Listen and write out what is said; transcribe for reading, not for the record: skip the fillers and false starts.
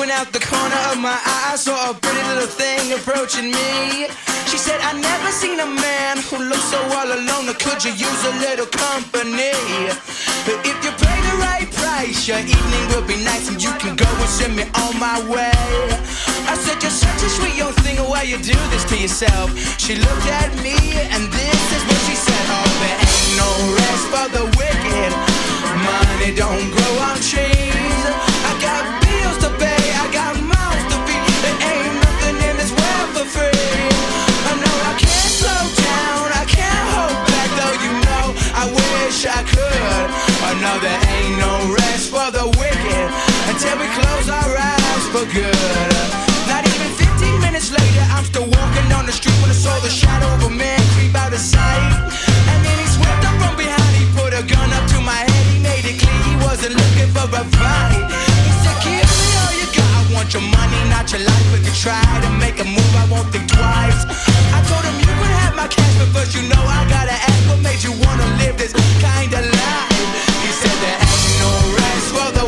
Looking out the corner of my eye, I saw a pretty little thing approaching me. She said, I never seen a man who looks so all alone. Could you use a little company? If you pay the right price, your evening will be nice, and you can go and send me on my way. I said, you're such a sweet young thing, why you do this to yourself? She looked at me, and this is what she said. Oh, there ain't no rest for the wicked. Money don't grow on trees. I got bills to pay, I got mouths to feed. There ain't nothing in this world for free. I know I can't slow down, I can't hold back, though you know I wish I could. I know there ain't no rest for the wicked until we close our eyes for good. Not even 15 minutes later, I'm still walking down the street when I saw the shadow of a man creep out of sight. And then he swept up from behind, he put a gun up to my head. He made it clear he wasn't looking for a fight. He said, give me all you got, I want your money, not your life. If you try to make a move, I won't think twice. I told him you could have my cash, but first you know I gotta ask what made you wanna live this kind of life. He said there ain't no rest for the